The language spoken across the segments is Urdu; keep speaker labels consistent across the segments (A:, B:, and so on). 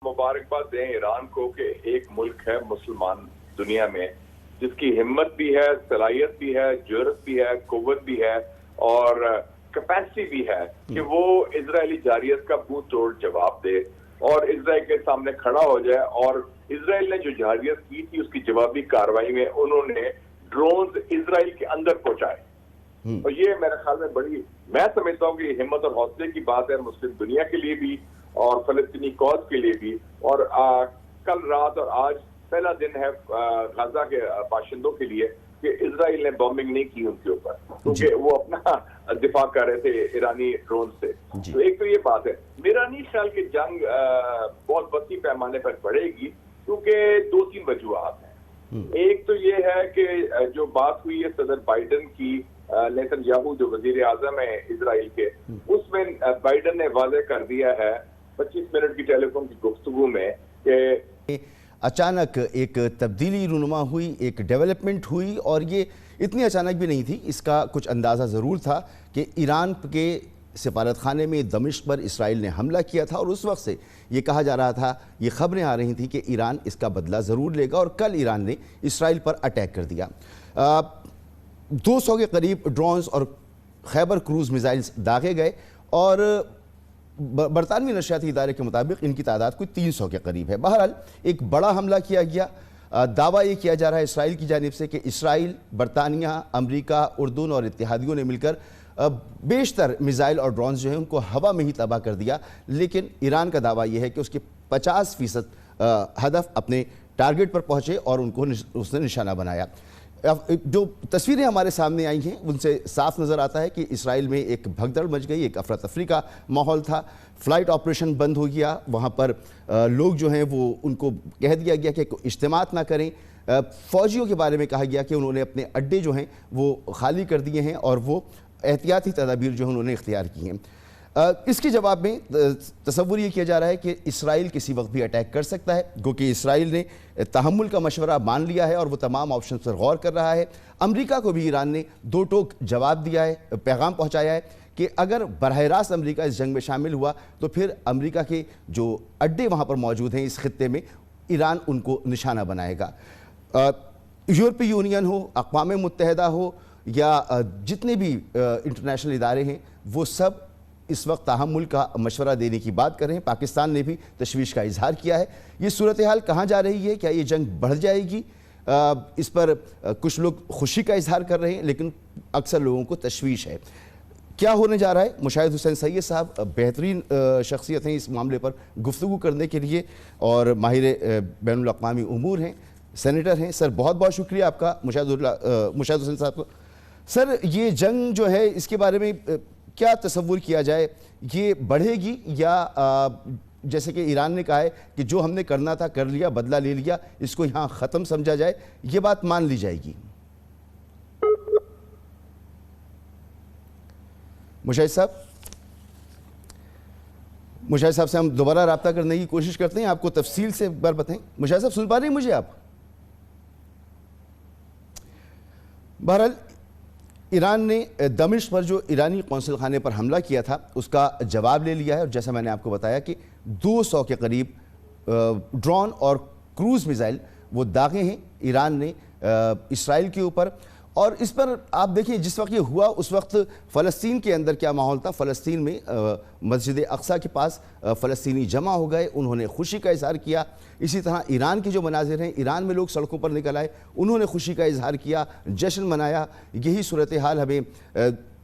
A: مبارکباد دیں ایران کو کہ ایک ملک ہے مسلمان دنیا میں جس کی ہمت بھی ہے، صلاحیت بھی ہے، جرأت بھی ہے، قوت بھی ہے اور کیپیسٹی بھی ہے کہ وہ اسرائیلی جارحیت کا منہ توڑ جواب دے اور اسرائیل کے سامنے کھڑا ہو جائے. اور اسرائیل نے جو جارحیت کی تھی اس کی جوابی کارروائی میں انہوں نے ڈرونز اسرائیل کے اندر پہنچائے. اور یہ میرے خیال میں بڑی، میں سمجھتا ہوں کہ یہ ہمت اور حوصلے کی بات ہے مسلم دنیا کے لیے بھی اور فلسطینی کاز کے لیے بھی. اور کل رات اور آج پہلا دن ہے غزہ کے باشندوں کے لیے کہ اسرائیل نے بامبنگ نہیں کی ان کے اوپر کیونکہ وہ اپنا دفاع کر رہے تھے ایرانی ڈرون سے. تو ایک تو یہ بات ہے. میرا نہیں خیال کہ جنگ بہت وسیع پیمانے پر بڑھے گی کیونکہ 2-3 وجوہات ہیں. ایک تو یہ ہے کہ جو بات ہوئی ہے صدر بائیڈن کی نیتن یاہو جو وزیر اعظم ہے اسرائیل کے، اس میں بائیڈن نے واضح کر دیا ہے 25 منٹ کی ٹیلی فون کی گفتگو میں کہ
B: اچانک ایک تبدیلی رونما ہوئی، ایک ڈیولپمنٹ ہوئی اور یہ اتنی اچانک بھی نہیں تھی. اس کا کچھ اندازہ ضرور تھا کہ ایران کے سفارت خانے میں دمشق پر اسرائیل نے حملہ کیا تھا اور اس وقت سے یہ کہا جا رہا تھا، یہ خبریں آ رہی تھیں کہ ایران اس کا بدلہ ضرور لے گا اور کل ایران نے اسرائیل پر اٹیک کر دیا. 200 کے قریب ڈرونز اور خیبر کروز میزائلز داغے گئے اور برطانوی نشریاتی ادارے کے مطابق ان کی تعداد کوئی 300 کے قریب ہے. بہرحال ایک بڑا حملہ کیا گیا. دعویٰ یہ کیا جا رہا ہے اسرائیل کی جانب سے کہ اسرائیل، برطانیہ، امریکہ، اردن اور اتحادیوں نے مل کر بیشتر میزائل اور ڈرونز جو ہیں ان کو ہوا میں ہی تباہ کر دیا. لیکن ایران کا دعویٰ یہ ہے کہ اس کے 50% ہدف اپنے ٹارگٹ پر پہنچے اور ان کو اس نے نشانہ بنایا. جو تصویریں ہمارے سامنے آئی ہیں ان سے صاف نظر آتا ہے کہ اسرائیل میں ایک بھگدڑ مچ گئی، ایک افراتفری کا ماحول تھا. فلائٹ آپریشن بند ہو گیا. وہاں پر لوگ جو ہیں وہ ان کو کہہ دیا گیا کہ اجتماعات نہ کریں. فوجیوں کے بارے میں کہا گیا کہ انہوں نے اپنے اڈے جو ہیں وہ خالی کر دیے ہیں اور وہ احتیاطی تدابیر جو ہیں انہوں نے اختیار کی ہیں. اس کے جواب میں تصور یہ کیا جا رہا ہے کہ اسرائیل کسی وقت بھی اٹیک کر سکتا ہے، کیونکہ اسرائیل نے تحمل کا مشورہ مان لیا ہے اور وہ تمام آپشنز پر غور کر رہا ہے. امریکہ کو بھی ایران نے 2 ٹوک جواب دیا ہے، پیغام پہنچایا ہے کہ اگر براہ راست امریکہ اس جنگ میں شامل ہوا تو پھر امریکہ کے جو اڈے وہاں پر موجود ہیں اس خطے میں ایران ان کو نشانہ بنائے گا. یورپی یونین ہو، اقوام متحدہ ہو یا جتنے بھی انٹرنیشنل ادارے ہیں وہ سب اس وقت تحمل کا مشورہ دینے کی بات کر رہے ہیں. پاکستان نے بھی تشویش کا اظہار کیا ہے. یہ صورتحال کہاں جا رہی ہے؟ کیا یہ جنگ بڑھ جائے گی؟ اس پر کچھ لوگ خوشی کا اظہار کر رہے ہیں لیکن اکثر لوگوں کو تشویش ہے. کیا ہونے جا رہا ہے؟ مشاہد حسین سید صاحب بہترین شخصیت ہیں اس معاملے پر گفتگو کرنے کے لیے اور ماہر بین الاقوامی امور ہیں، سینیٹر ہیں. سر بہت بہت شکریہ آپ کا مشاہد حسین صاحب کو. سر یہ جنگ جو ہے اس کے بارے میں کیا تصور کیا جائے؟ یہ بڑھے گی یا جیسے کہ ایران نے کہا ہے کہ جو ہم نے کرنا تھا کر لیا، بدلہ لے لیا، اس کو یہاں ختم سمجھا جائے، یہ بات مان لی جائے گی؟ مشاہد صاحب سے ہم دوبارہ رابطہ کرنے کی کوشش کرتے ہیں، آپ کو تفصیل سے بتائیں. مشاہد صاحب سن پا رہے ہیں مجھے آپ؟ بہرحال ایران نے دمشق پر جو ایرانی قونصل خانے پر حملہ کیا تھا اس کا جواب لے لیا ہے اور جیسا میں نے آپ کو بتایا کہ 200 کے قریب ڈرون اور کروز میزائل وہ داغے ہیں ایران نے اسرائیل کے اوپر. اور اس پر آپ دیکھیں جس وقت یہ ہوا اس وقت فلسطین کے اندر کیا ماحول تھا. فلسطین میں مسجد اقصیٰ کے پاس فلسطینی جمع ہو گئے، انہوں نے خوشی کا اظہار کیا. اسی طرح ایران کے جو مناظر ہیں، ایران میں لوگ سڑکوں پر نکل آئے، انہوں نے خوشی کا اظہار کیا، جشن منایا. یہی صورتحال ہمیں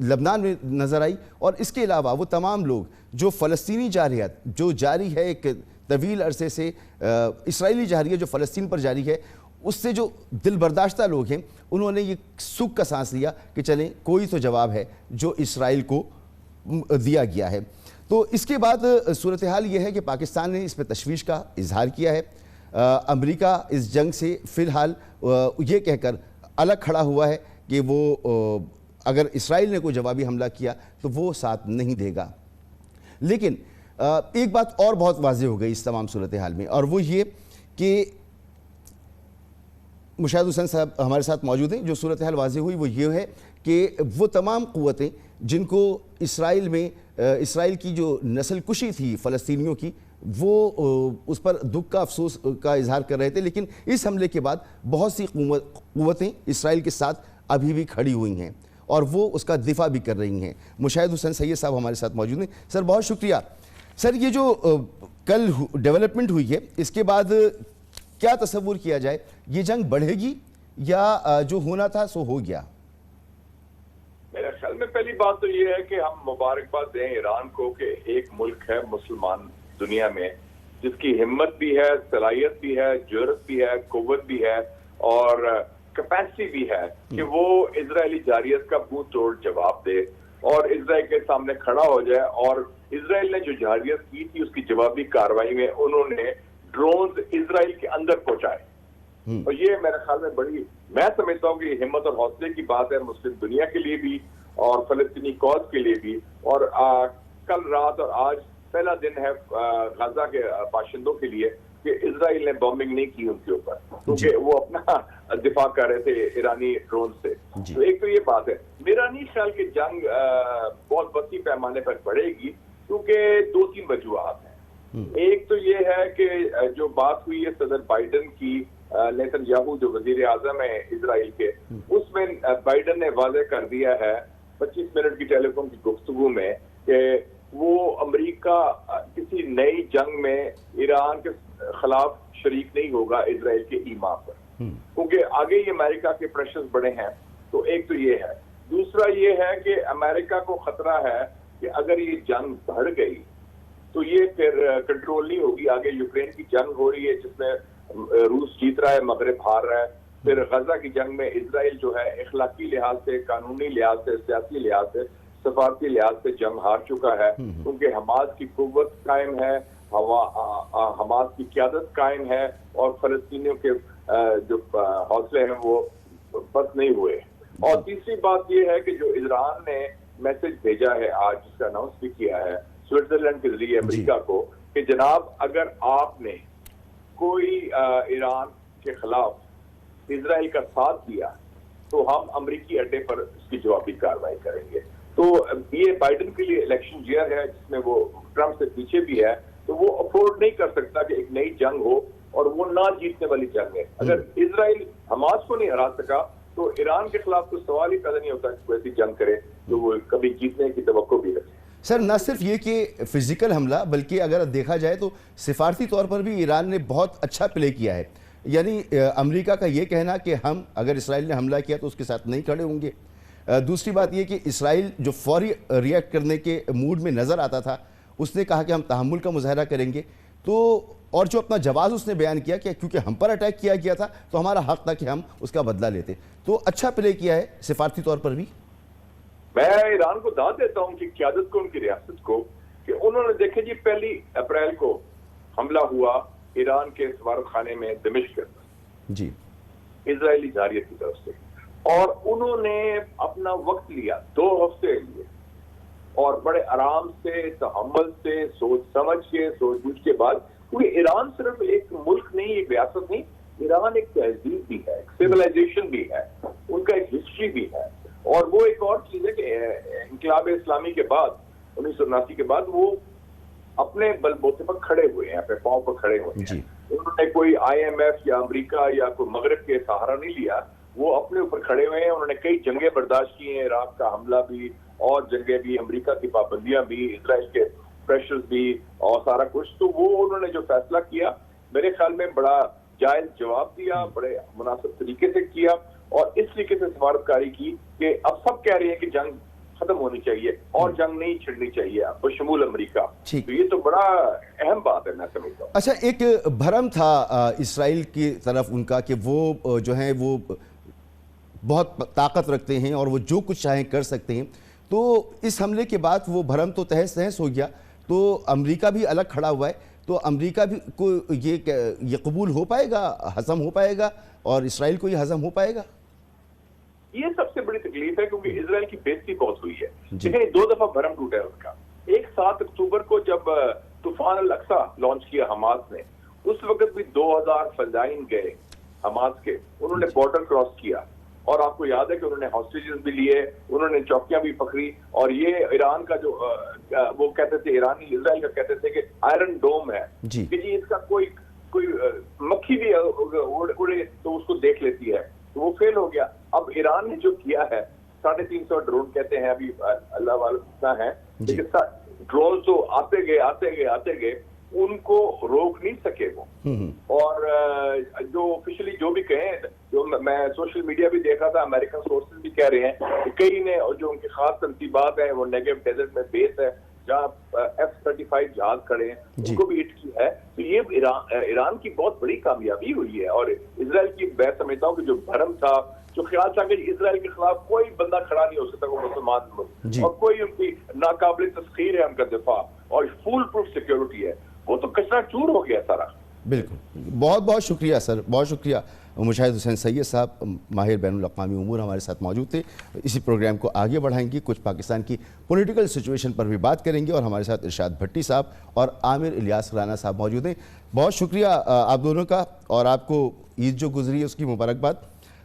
B: لبنان میں نظر آئی. اور اس کے علاوہ وہ تمام لوگ جو فلسطینی جارحیت جو جاری ہے ایک طویل عرصے سے، اسرائیلی جارحیت جو فلسطین پر جاری ہے، اس سے جو دل برداشتہ لوگ ہیں انہوں نے یہ سکھ کا سانس لیا کہ چلیں کوئی تو جواب ہے جو اسرائیل کو دیا گیا ہے. تو اس کے بعد صورتحال یہ ہے کہ پاکستان نے اس پہ تشویش کا اظہار کیا ہے. امریکہ اس جنگ سے فی الحال یہ کہہ کر الگ کھڑا ہوا ہے کہ وہ اگر اسرائیل نے کوئی جوابی حملہ کیا تو وہ ساتھ نہیں دے گا. لیکن ایک بات اور بہت واضح ہو گئی اس تمام صورتحال میں، اور وہ یہ کہ مشاہد حسین صاحب ہمارے ساتھ موجود ہیں. جو صورتحال واضح ہوئی وہ یہ ہے کہ وہ تمام قوتیں جن کو اسرائیل کی جو نسل کشی تھی فلسطینیوں کی وہ اس پر دکھ کا افسوس کا اظہار کر رہے تھے، لیکن اس حملے کے بعد بہت سی قوتیں اسرائیل کے ساتھ ابھی بھی کھڑی ہوئی ہیں اور وہ اس کا دفاع بھی کر رہی ہیں۔ مشاہد حسین سید صاحب ہمارے ساتھ موجود ہیں۔ سر بہت شکریہ۔ سر یہ جو کل ڈیولپمنٹ ہوئی ہے اس کے بعد کیا تصور کیا جائے، یہ جنگ بڑھے گی یا جو ہونا تھا سو ہو گیا؟
A: میرے خیال میں پہلی بات تو یہ ہے کہ ہم مبارکباد دیں ایران کو کہ ایک ملک ہے مسلمان دنیا میں جس کی ہمت بھی ہے، صلاحیت بھی ہے، جرأت بھی ہے، قوت بھی ہے اور کیپیسٹی بھی ہے کہ وہ اسرائیلی جارحیت کا منہ توڑ جواب دے اور اسرائیل کے سامنے کھڑا ہو جائے۔ اور اسرائیل نے جو جارحیت کی تھی اس کی جوابی کارروائی میں انہوں نے ڈرونز اسرائیل کے اندر پہنچائے، اور یہ میرے خیال میں بڑی، میں سمجھتا ہوں کہ یہ ہمت اور حوصلے کی بات ہے مسلم دنیا کے لیے بھی اور فلسطینی کاز کے لیے بھی۔ اور کل رات اور آج پہلا دن ہے غزہ کے باشندوں کے لیے کہ اسرائیل نے بمبنگ نہیں کی ان کے اوپر، کیونکہ وہ اپنا دفاع کر رہے تھے ایرانی ڈرون سے۔ تو ایک تو یہ بات ہے، میرا نہیں خیال کہ جنگ بہت وسیع پیمانے پر بڑھے گی، کیونکہ دو تین وجوہات ہیں۔ ایک تو یہ ہے کہ جو بات ہوئی ہے صدر بائیڈن کی نیتن یاہو جو وزیر اعظم ہے اسرائیل کے، اس میں بائیڈن نے واضح کر دیا ہے 25 منٹ کی ٹیلی فون کی گفتگو میں کہ وہ امریکہ کسی نئی جنگ میں ایران کے خلاف شریک نہیں ہوگا اسرائیل کے ایما پر، کیونکہ آگے یہ امریکہ کے پریشرز بڑے ہیں۔ تو ایک تو یہ ہے، دوسرا یہ ہے کہ امریکہ کو خطرہ ہے کہ اگر یہ جنگ بڑھ گئی تو یہ پھر کنٹرول نہیں ہوگی۔ آگے یوکرین کی جنگ ہو رہی ہے جس میں روس جیت رہا ہے، مغرب ہار رہا ہے، پھر غزہ کی جنگ میں اسرائیل جو ہے اخلاقی لحاظ سے، قانونی لحاظ سے، سیاسی لحاظ سے، سفارتی لحاظ سے جنگ ہار چکا ہے، کیونکہ حماس کی قوت قائم ہے، حماس کی قیادت قائم ہے اور فلسطینیوں کے جو حوصلے ہیں وہ بس نہیں ہوئے۔ اور تیسری بات یہ ہے کہ جو ایران نے میسج بھیجا ہے آج، جس کا اناؤنس بھی کیا ہے سوئٹزرلینڈ کے ذریعے امریکہ کو، کہ جناب اگر آپ نے کوئی ایران کے خلاف اسرائیل کا ساتھ دیا تو ہم امریکی اڈے پر اس کی جوابی کارروائی کریں گے۔ تو یہ بائیڈن کے لیے الیکشن ایئر ہے جس میں وہ ٹرمپ سے پیچھے بھی ہے، تو وہ افورڈ نہیں کر سکتا کہ ایک نئی جنگ ہو اور وہ نہ جیتنے والی جنگ ہے۔ اگر اسرائیل حماس کو نہیں ہرا سکا تو ایران کے خلاف تو سوال ہی پیدا نہیں ہوتا کہ کوئی ایسی جنگ کرے تو وہ کبھی جیتنے کی توقع بھی رکھے۔
B: سر نہ صرف یہ کہ فزیکل حملہ، بلکہ اگر دیکھا جائے تو سفارتی طور پر بھی ایران نے بہت اچھا پلے کیا ہے۔ یعنی امریکہ کا یہ کہنا کہ ہم اگر اسرائیل نے حملہ کیا تو اس کے ساتھ نہیں کھڑے ہوں گے۔ دوسری بات یہ کہ اسرائیل جو فوری ریئیکٹ کرنے کے موڈ میں نظر آتا تھا، اس نے کہا کہ ہم تحمل کا مظاہرہ کریں گے، تو اور جو اپنا جواز اس نے بیان کیا کہ کیونکہ ہم پر اٹیک کیا گیا تھا تو ہمارا حق تھا کہ ہم اس کا بدلہ لیتے۔ تو اچھا پلے کیا ہے سفارتی طور پر بھی۔
A: میں ایران کو داد دیتا ہوں کہ قیادت کو، ان کی ریاست کو، کہ انہوں نے دیکھے جی 1 اپریل کو حملہ ہوا ایران کے سفارت خانے میں دمشق کے اندر
B: جی
A: اسرائیلی جارحیت کی طرف سے، اور انہوں نے اپنا وقت لیا 2 ہفتے لیے اور بڑے آرام سے، تحمل سے، سوچ سمجھ کے، سوچ بوجھ کے بعد، کیونکہ ایران صرف ایک ملک نہیں، ایک ریاست نہیں، ایران ایک تہذیب بھی ہے، ایک سویلائزیشن بھی ہے، ان کا ایک ہسٹری بھی ہے۔ اور وہ ایک اور چیز ہے کہ انقلاب اسلامی کے بعد 1979 کے بعد وہ اپنے بل بوتے پر کھڑے ہوئے ہیں، اپنے پاؤں پر کھڑے ہوئے ہیں۔ انہوں نے کوئی IMF یا امریکہ یا کوئی مغرب کے سہارا نہیں لیا، وہ اپنے اوپر کھڑے ہوئے ہیں۔ انہوں نے کئی جنگیں برداشت کی ہیں، عراق کا حملہ بھی اور جنگیں بھی، امریکہ کی پابندیاں بھی، اسرائیل کے پریشرز بھی اور سارا کچھ۔ تو وہ انہوں نے جو فیصلہ کیا میرے خیال میں بڑا جائز جواب دیا، بڑے مناسب طریقے سے کیا، اور اس طریقے سے سفارتکاری کی کہ اب سب کہہ رہے ہیں کہ جنگ ختم ہونی چاہیے اور جنگ نہیں چھڑنی چاہیے بشمول امریکہ۔ تو یہ تو بڑا اہم بات ہے، میں سمجھتا ہوں۔
B: اچھا، ایک بھرم تھا اسرائیل کی طرف ان کا کہ وہ جو ہیں وہ بہت طاقت رکھتے ہیں اور وہ جو کچھ چاہیں کر سکتے ہیں، تو اس حملے کے بعد وہ بھرم تو تہس نہس ہو گیا، تو امریکہ بھی الگ کھڑا ہوا ہے، تو امریکہ بھی کو یہ قبول ہو پائے گا، ہضم ہو پائے گا، اور اسرائیل کو یہ ہضم ہو پائے گا؟
A: یہ سب سے بڑی تکلیف ہے کیونکہ اسرائیل کی بےزتی بہت ہوئی ہے۔ لیکن 2 دفعہ بھرم ٹوٹا ہے اس کا۔ ایک 7 اکتوبر کو جب طوفان الاقصی لانچ کیا حماس نے، اس وقت بھی 2000 فضائین گئے حماس کے، انہوں نے بارڈر کراس کیا اور آپ کو یاد ہے کہ انہوں نے ہاسٹیجز بھی لیے, انہوں نے چوکیاں بھی پکڑی, اور یہ ایران کا جو وہ کہتے تھے, ایرانی اسرائیل کا کہتے تھے کہ آئرن ڈوم ہے کہ جی اس کا کوئی مکھی بھی اڑے تو اس کو دیکھ لیتی ہے, تو وہ فیل ہو گیا. اب ایران نے جو کیا ہے 350 ڈرون کہتے ہیں ابھی اللہ والا ہے, لیکن ڈرون تو آتے گئے ان کو روک نہیں سکے وہ. اور جو آفیشلی جو بھی کہیں, جو میں سوشل میڈیا بھی دیکھا تھا, امریکن سورسز بھی کہہ رہے ہیں کہ کئی نے جو ان کی خاص تنصیبات ہیں وہ نیگیو ڈیزرٹ میں بیس ہے جہاں F-35 جہاز کھڑے ہیں, ان کو بھی ہٹ کیا ہے. تو یہ ایران کی بہت بڑی کامیابی ہوئی ہے. اور اسرائیل کی میں سمجھتا ہوں کہ جو بھرم تھا, جو خیال تھا کہ اسرائیل کے خلاف کوئی بندہ کھڑا نہیں ہو سکتا, وہ مسلمان ملک اور کوئی ان کی ناقابل تسخیر ہے ان کا دفاع اور فول پروف سیکیورٹی ہے, وہ تو کچرا چور ہو گیا سارا.
B: بالکل, بہت بہت شکریہ سر, بہت شکریہ. مشاہد حسین سید صاحب ماہر بین الاقوامی امور ہمارے ساتھ موجود تھے. اسی پروگرام کو آگے بڑھائیں گے, کچھ پاکستان کی پولیٹیکل سچویشن پر بھی بات کریں گے, اور ہمارے ساتھ ارشاد بھٹی صاحب اور عامر الیاس رانا صاحب موجود ہیں. بہت شکریہ آپ دونوں کا, اور آپ کو عید جو گزری ہے اس کی مبارکباد.